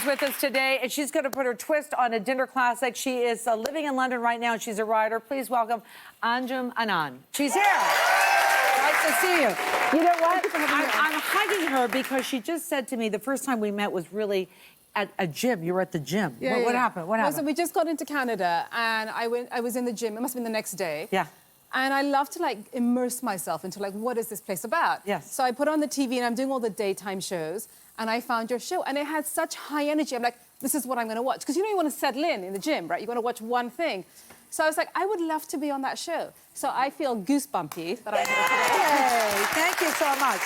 is with us today, and she's going to put her twist on a dinner classic. She is living in London right now, and she's a writer. Please welcome Anjum Anand. She's here. Nice to see you. You know what? I'm hugging her because she just said to me the first time we met was really at a gym. You were at the gym. What happened? What happened? So we just got into Canada, and I was in the gym. It must have been the next day. Yeah. And I love to, like, immerse myself into, like, what is this place about? Yes. So I put on the TV, and I'm doing all the daytime shows, and I found your show, and it had such high energy. I'm like, this is what I'm going to watch. Because, you know, you want to settle in the gym, right? You want to watch one thing. So I was like, I would love to be on that show. So I feel goosebumpy that I'm here today. Hey, thank you so much.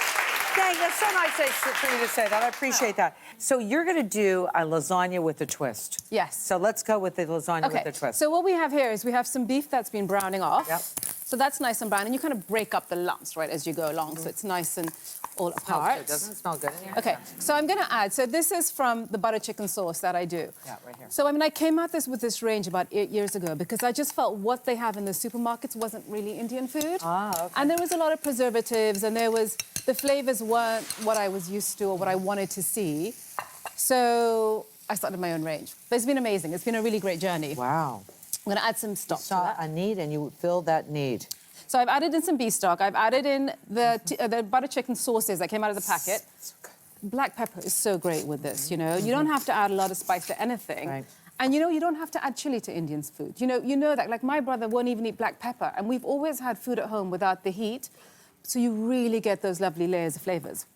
Dang, that's so nice for you to say that. I appreciate that. So you're going to do a lasagna with a twist. Yes. So let's go with the lasagna with the twist. So what we have here is we have some beef that's been browning off. Yep. So that's nice and brown, and you kind of break up the lumps, right, as you go along, so it's nice and all apart. Good. Doesn't it smell good in here? Okay, so I'm going to add, so this is from the butter chicken sauce that I do. Yeah, right here. So, I mean, I came at this with this range about 8 years ago because I just felt what they have in the supermarkets wasn't really Indian food. Ah, okay. And there was a lot of preservatives, and the flavors weren't what I was used to or what I wanted to see. So I started my own range. But it's been amazing. It's been a really great journey. Wow. I'm going to add some stock. You saw a need and you filled that need. So I've added in some beef stock. I've added in the butter chicken sauces that came out of the packet. So good. Black pepper is so great with this, you know. You don't have to add a lot of spice to anything. Right. And, you know, you don't have to add chili to Indian food. You know that. Like, my brother won't even eat black pepper. And we've always had food at home without the heat. So you really get those lovely layers of flavors.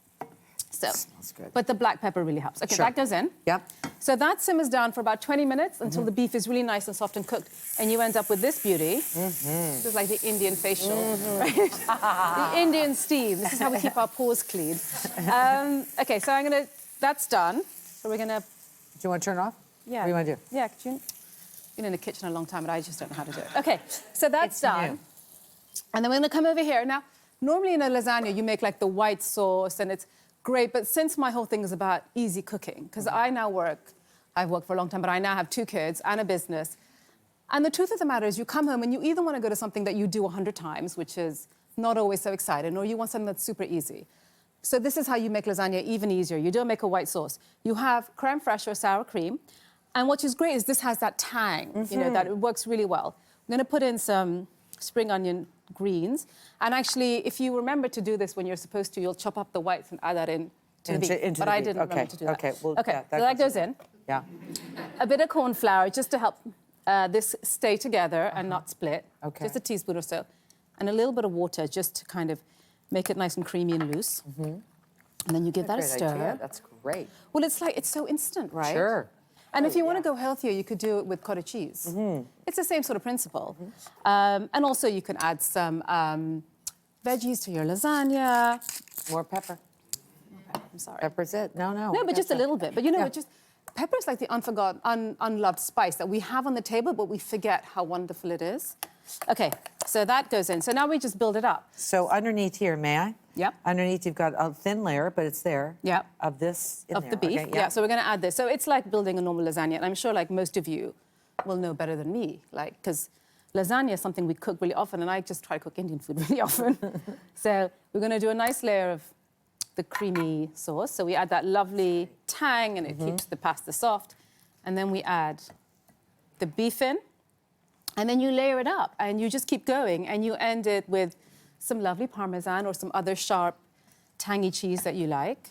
So, smells good. But the black pepper really helps. Okay, Sure. that goes in. Yep. So that simmers down for about 20 minutes until the beef is really nice and soft and cooked. And you end up with this beauty. This is like the Indian facial, right? The Indian steam. This is how we keep our pores clean. Okay, so that's done. So we're going to... Do you want to turn it off? Yeah. What do you want to do? Yeah, could you... Been in the kitchen a long time, but I just don't know how to do it. Okay, so that's done. New. And then we're going to come over here. Now, normally in a lasagna, you make, like, the white sauce, and it's great, but since my whole thing is about easy cooking, because I've worked for a long time, but I now have 2 kids and a business. And the truth of the matter is you come home and you either want to go to something that you do 100 times, which is not always so exciting, or you want something that's super easy. So this is how you make lasagna even easier. You don't make a white sauce. You have creme fraiche or sour cream. And what is great is this has that tang, you know, that it works really well. I'm going to put in some spring onion greens. And actually, if you remember to do this when you're supposed to, you'll chop up the whites and add that in to the beef. But I didn't remember to do that. Okay, well, okay, yeah, so that goes in. Yeah. A bit of corn flour just to help this stay together and not split. Okay. Just a teaspoon or so. And a little bit of water just to kind of make it nice and creamy and loose. And then you give that a stir. Idea. That's great. Well, it's so instant, right? Sure. And if you want to go healthier, you could do it with cottage cheese. It's the same sort of principle. And also you can add some veggies to your lasagna. More pepper. I'm sorry. Pepper's it. No. No, but just a little bit. But you know, pepper is like the unloved spice that we have on the table, but we forget how wonderful it is. Okay, so that goes in. So now we just build it up. So underneath here, may I? Yep. Underneath you've got a thin layer, but it's there. Yep. Of this in Of there. the beef. Okay, Yeah, so we're going to add this. So it's like building a normal lasagna. And I'm sure, like, most of you will know better than me, like, because lasagna is something we cook really often, and I just try to cook Indian food really often. So we're going to do a nice layer of the creamy sauce. So we add that lovely tang, and it keeps the pasta soft. And then we add the beef in, and then you layer it up, and you just keep going, and you end it with some lovely Parmesan or some other sharp, tangy cheese that you like.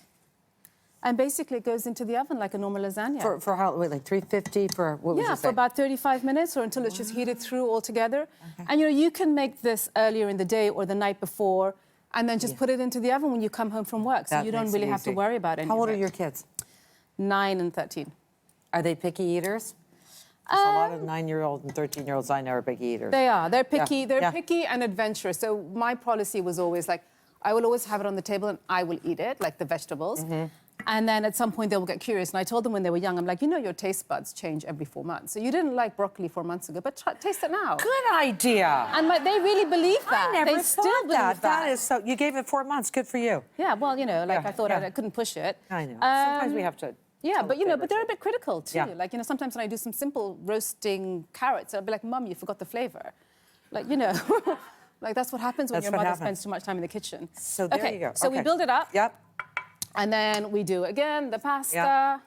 And basically it goes into the oven like a normal lasagna. For how, wait, like 350 for, what would you say? Yeah, for about 35 minutes or until it's just heated through altogether. Okay. And, you know, you can make this earlier in the day or the night before and then just put it into the oven when you come home from work. So you don't really have to worry about anything. How old are your kids? 9 and 13. Are they picky eaters? Because a lot of 9-year-olds and 13-year-olds I know are picky eaters. They are. They're picky. They're picky and adventurous. So my policy was always like, I will always have it on the table and I will eat it, like the vegetables. And then at some point they will get curious. And I told them when they were young, I'm like, you know, your taste buds change every 4 months. So you didn't like broccoli 4 months ago, but taste it now. Good idea. And they really believe that. I never they thought still that. Believe That is so. You gave it 4 months. Good for you. Yeah. Well, you know, like I thought I couldn't push it. I know. Sometimes we have to. Yeah, but you know, but they're a bit critical too. Yeah. Like, you know, sometimes when I do some simple roasting carrots, I'll be like, Mum, you forgot the flavour. Like, you know, like that's what happens when your mother spends too much time in the kitchen. So there you go. So we build it up. Yep. And then we do again the pasta.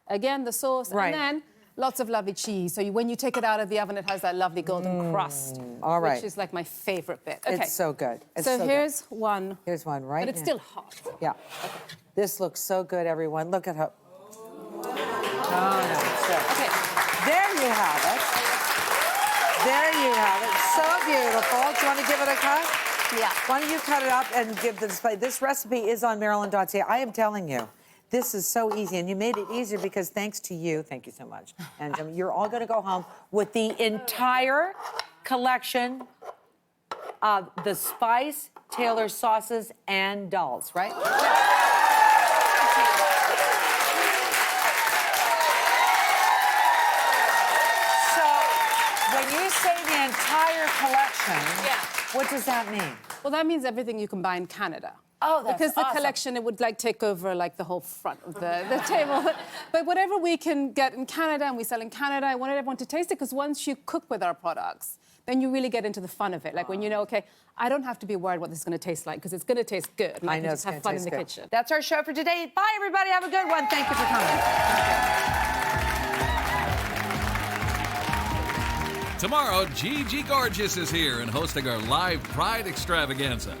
again, the sauce, Right. and then lots of lovely cheese. So when you take it out of the oven, it has that lovely golden crust, all right. which is like my favorite bit. Okay. It's so good. It's so so here's good. one. Here's one right But it's now. still hot. Yeah. This looks so good, everyone. Look at her. Oh, no. It's good. Okay. There you have it. There you have it. So beautiful. Do you want to give it a cut? Yeah. Why don't you cut it up and give the display? This recipe is on Marilyn.ca. I am telling you, this is so easy, and you made it easier because thanks to you, thank you so much, and you're all going to go home with the entire collection of the Spice Taylor sauces and dolls, right? So, when you say the entire collection, what does that mean? Well, that means everything you can buy in Canada. Oh, that's Because the awesome. collection, it would like take over like the whole front of the table. But whatever we can get in Canada and we sell in Canada, I wanted everyone to taste it because once you cook with our products, then you really get into the fun of it. Like when you know, okay, I don't have to be worried what this is going to taste like because it's going to taste good. And I can know just it's have gonna fun in taste the good. kitchen. That's our show for today. Bye, everybody. Have a good one. Thank you for coming. Tomorrow, Gigi Gorgeous is here and hosting our live Pride Extravaganza.